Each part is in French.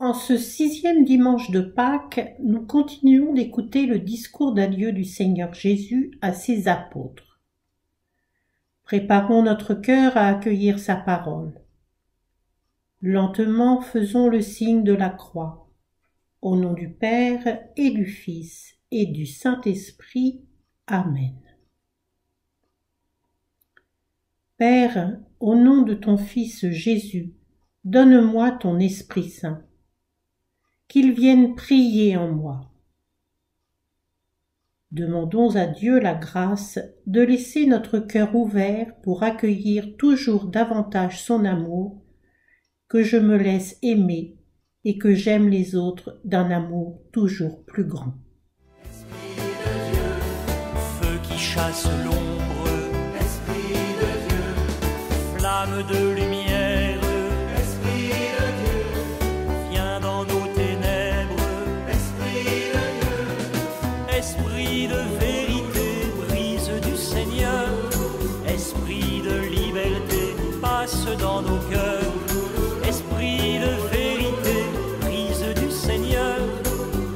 En ce 6e dimanche de Pâques, nous continuons d'écouter le discours d'adieu du Seigneur Jésus à ses apôtres. Préparons notre cœur à accueillir sa parole. Lentement faisons le signe de la croix. Au nom du Père et du Fils et du Saint-Esprit. Amen. Père, au nom de ton Fils Jésus, donne-moi ton Esprit Saint. Qu'il vienne prier en moi. Demandons à Dieu la grâce de laisser notre cœur ouvert pour accueillir toujours davantage son amour, que je me laisse aimer et que j'aime les autres d'un amour toujours plus grand. Esprit de Dieu, feu qui chasse l'ombre, Esprit de Dieu, flamme de lumière, Esprit de Dieu, viens dans nos ténèbres, Esprit de Dieu, Esprit de vérité, brise du Seigneur, Esprit de liberté, passe dans nos cœurs. Esprit de vérité, brise du Seigneur,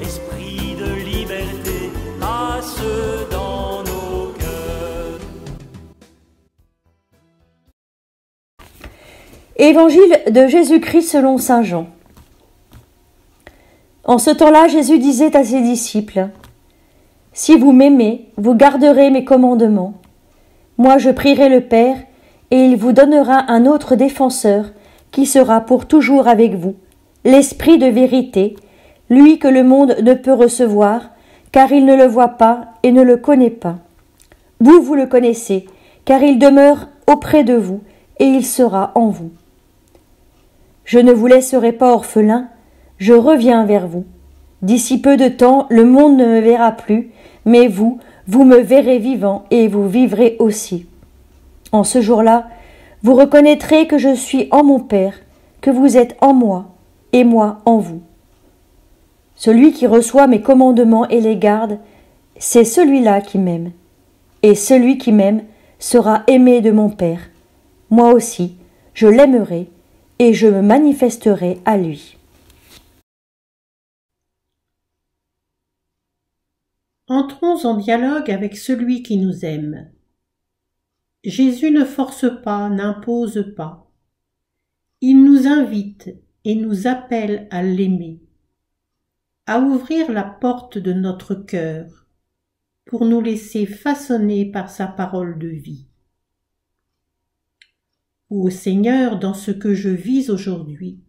Esprit de liberté, passe dans nos cœurs. Évangile de Jésus-Christ selon saint Jean. En ce temps-là, Jésus disait à ses disciples : « Si vous m'aimez, vous garderez mes commandements. Moi je prierai le Père, et il vous donnera un autre défenseur, qui sera pour toujours avec vous, l'Esprit de vérité, lui que le monde ne peut recevoir, car il ne le voit pas et ne le connaît pas. Vous le connaissez, car il demeure auprès de vous, et il sera en vous. Je ne vous laisserai pas orphelin, je reviens vers vous. D'ici peu de temps, le monde ne me verra plus, mais vous me verrez vivant, et vous vivrez aussi. En ce jour-là, vous reconnaîtrez que je suis en mon Père, que vous êtes en moi, et moi en vous. Celui qui reçoit mes commandements et les garde, c'est celui-là qui m'aime. Et celui qui m'aime sera aimé de mon Père. Moi aussi, je l'aimerai, et je me manifesterai à lui. » Entrons en dialogue avec celui qui nous aime. Jésus ne force pas, n'impose pas. Il nous invite et nous appelle à l'aimer, à ouvrir la porte de notre cœur pour nous laisser façonner par sa parole de vie. Ô Seigneur, dans ce que je vis aujourd'hui,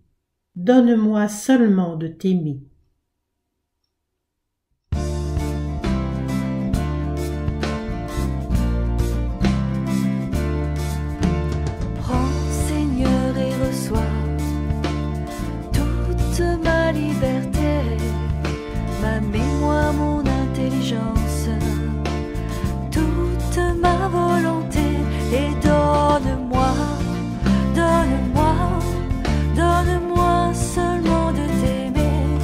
donne-moi seulement de t'aimer. Ma liberté, ma mémoire, mon intelligence, toute ma volonté, et donne-moi, donne-moi, donne-moi seulement de t'aimer,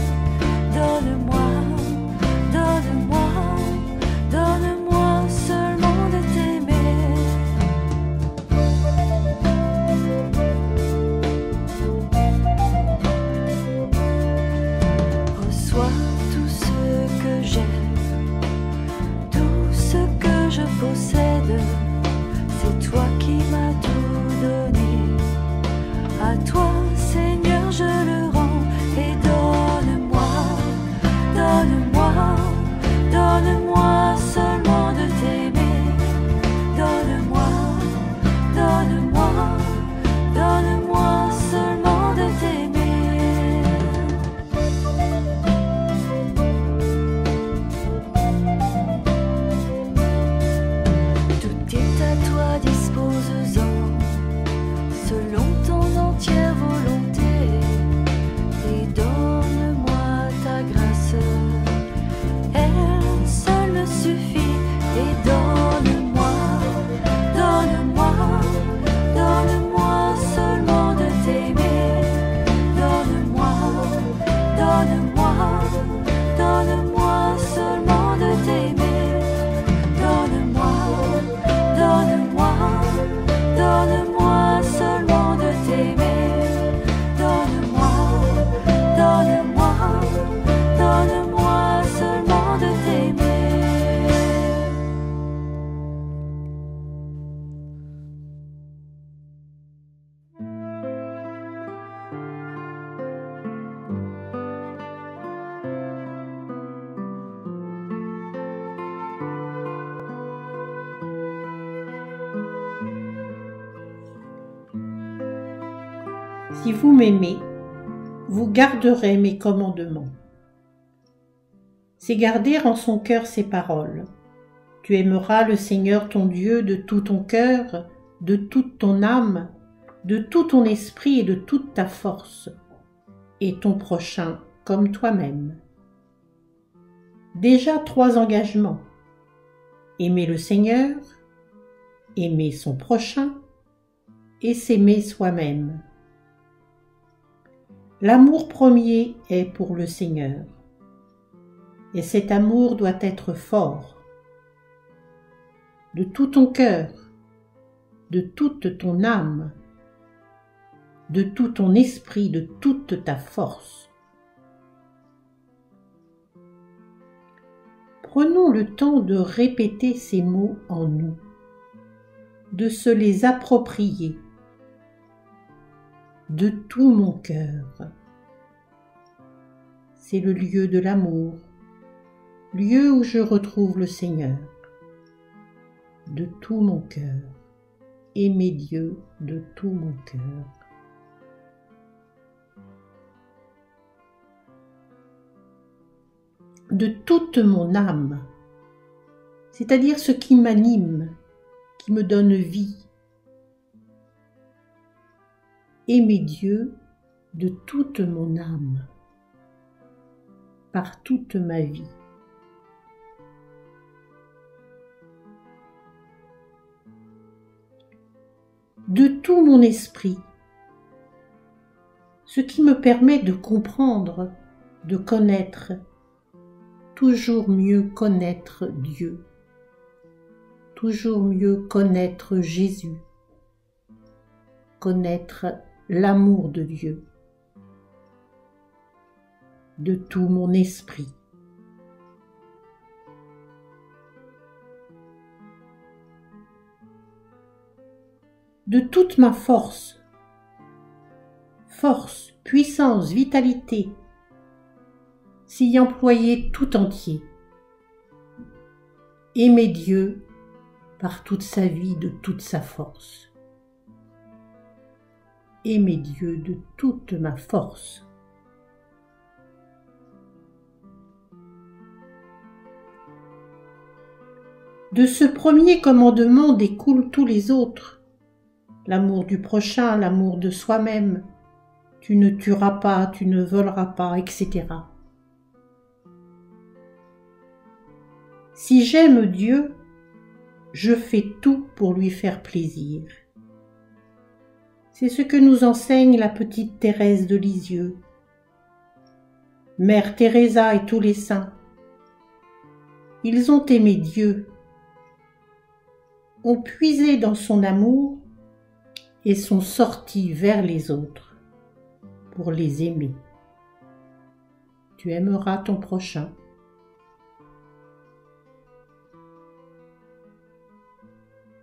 Si vous m'aimez, vous garderez mes commandements. C'est garder en son cœur ses paroles. Tu aimeras le Seigneur ton Dieu de tout ton cœur, de toute ton âme, de tout ton esprit et de toute ta force, et ton prochain comme toi-même. Déjà 3 engagements. Aimer le Seigneur, aimer son prochain et s'aimer soi-même. L'amour premier est pour le Seigneur, et cet amour doit être fort. De tout ton cœur, de toute ton âme, de tout ton esprit, de toute ta force. Prenons le temps de répéter ces mots en nous, de se les approprier. De tout mon cœur. C'est le lieu de l'amour, lieu où je retrouve le Seigneur. De tout mon cœur, aimer Dieu de tout mon cœur. De toute mon âme, c'est-à-dire ce qui m'anime, qui me donne vie. Aimer Dieu de toute mon âme, par toute ma vie. De tout mon esprit, ce qui me permet de comprendre, de connaître, toujours mieux connaître Dieu, toujours mieux connaître Jésus, connaître l'amour de Dieu, de tout mon esprit. De toute ma force, puissance, vitalité, s'y employer tout entier. Aimer Dieu par toute sa vie, de toute sa force. Aimer Dieu de toute ma force. De ce premier commandement découlent tous les autres. L'amour du prochain, l'amour de soi-même. Tu ne tueras pas, tu ne voleras pas, etc. Si j'aime Dieu, je fais tout pour lui faire plaisir. C'est ce que nous enseigne la petite Thérèse de Lisieux, Mère Teresa et tous les saints. Ils ont aimé Dieu, ont puisé dans son amour et sont sortis vers les autres pour les aimer. Tu aimeras ton prochain.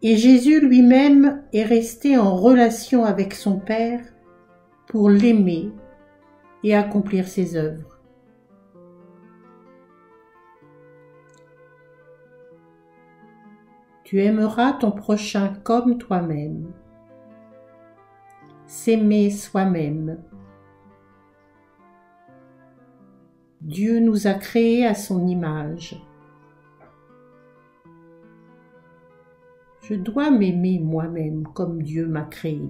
Et Jésus lui-même est resté en relation avec son Père pour l'aimer et accomplir ses œuvres. Tu aimeras ton prochain comme toi-même. S'aimer soi-même. Dieu nous a créés à son image. Je dois m'aimer moi-même comme Dieu m'a créé.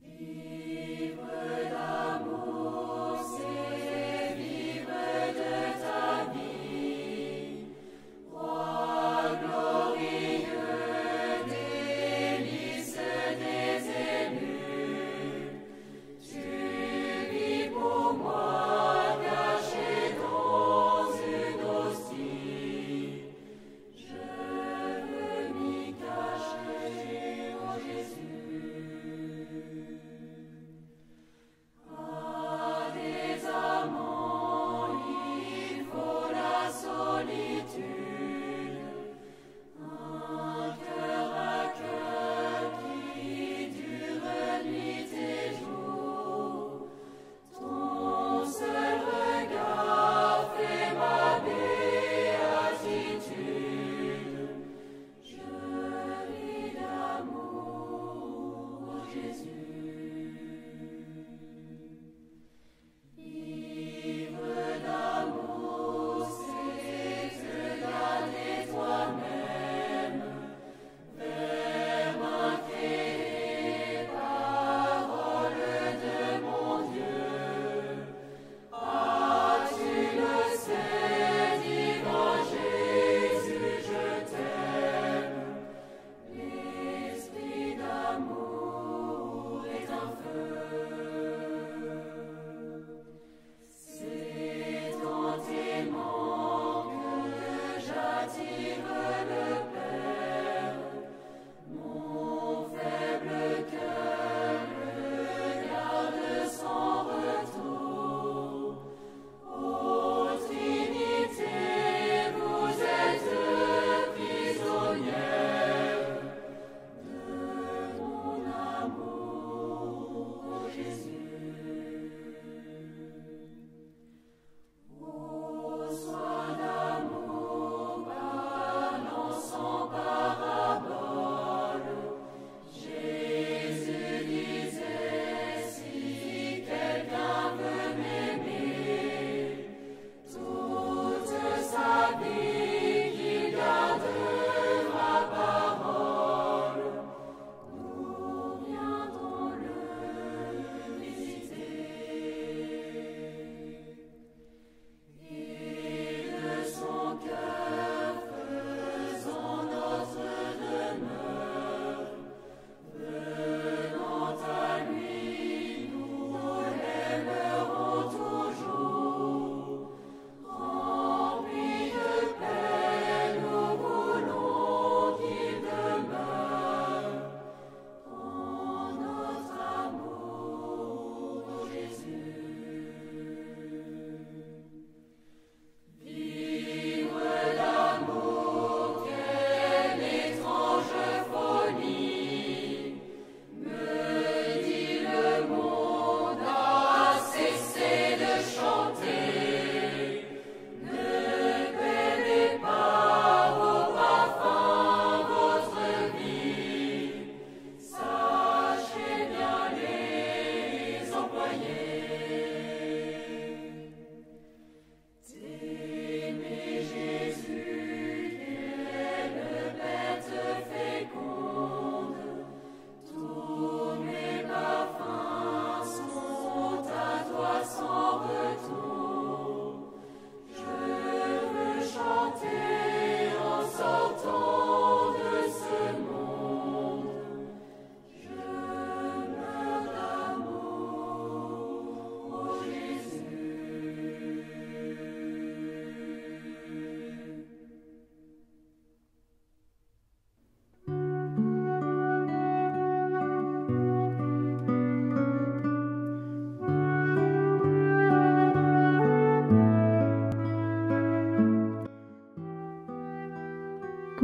Vivre d'amour, c'est vivre de ta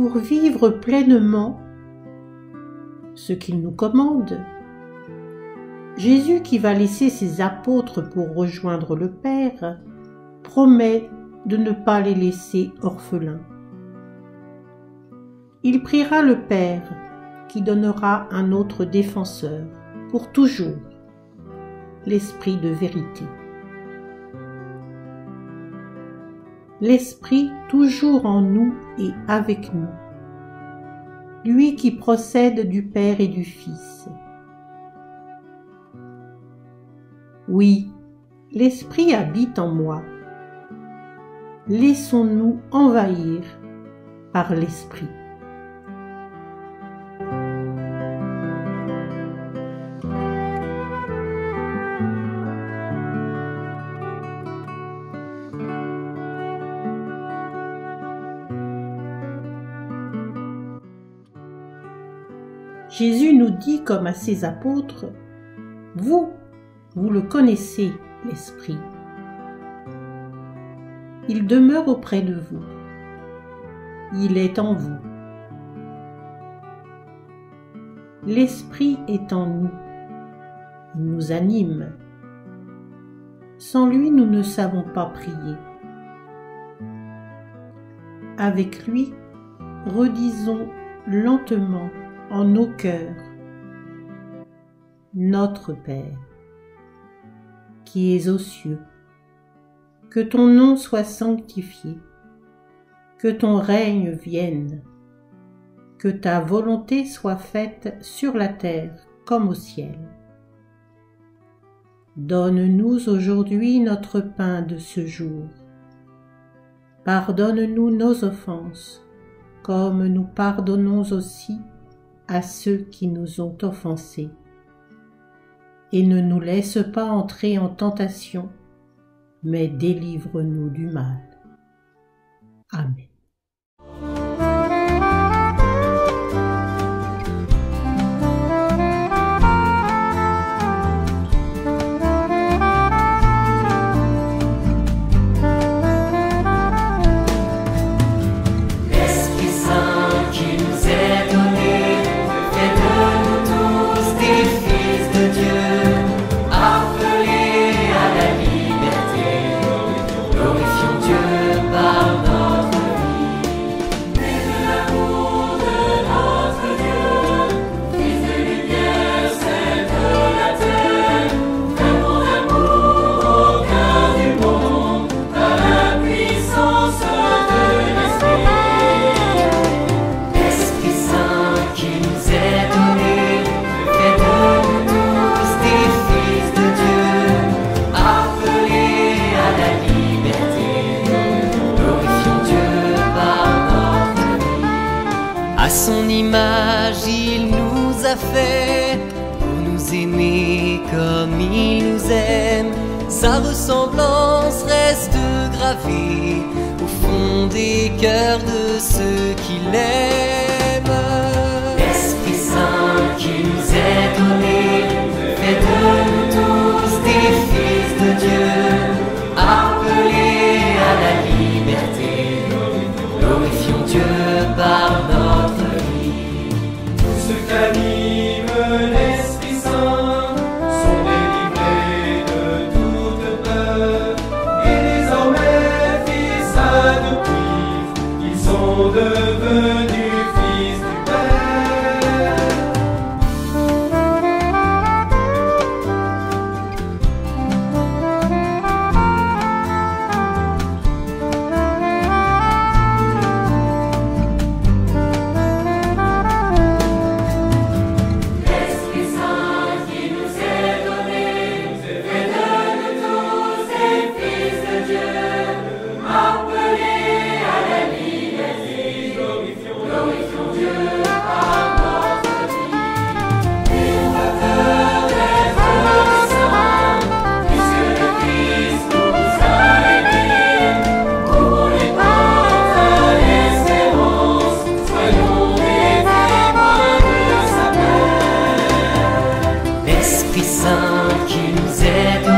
pour vivre pleinement ce qu'il nous commande, Jésus, qui va laisser ses apôtres pour rejoindre le Père, promet de ne pas les laisser orphelins. Il priera le Père, qui donnera un autre défenseur, pour toujours, l'Esprit de vérité. L'Esprit toujours en nous et avec nous, lui qui procède du Père et du Fils. Oui, l'Esprit habite en moi. Laissons-nous envahir par l'Esprit. Jésus nous dit comme à ses apôtres, « Vous le connaissez, l'Esprit. Il demeure auprès de vous. Il est en vous. L'Esprit est en nous. Il nous anime. Sans lui, nous ne savons pas prier. Avec lui, redisons lentement en nos cœurs, Notre Père, qui es aux cieux, que ton nom soit sanctifié, que ton règne vienne, que ta volonté soit faite sur la terre comme au ciel. Donne-nous aujourd'hui notre pain de ce jour. Pardonne-nous nos offenses, comme nous pardonnons aussi à ceux qui nous ont offensés. Et ne nous laisse pas entrer en tentation, mais délivre-nous du mal. Amen. À son image, il nous a fait pour nous aimer comme il nous aime. Sa ressemblance reste gravée au fond des cœurs de ceux qui l'aiment. L'Esprit Saint qui nous est donné fait de nous tous des fils de Dieu, appelés à la liberté. Glorifions Dieu par notre vie. Tous ceux qu'anime l'Esprit Saint sont délivrés de toute peur. Et désormais, fils adoptifs, ils sont devenus fils du Père. L'Esprit Saint qui nous aide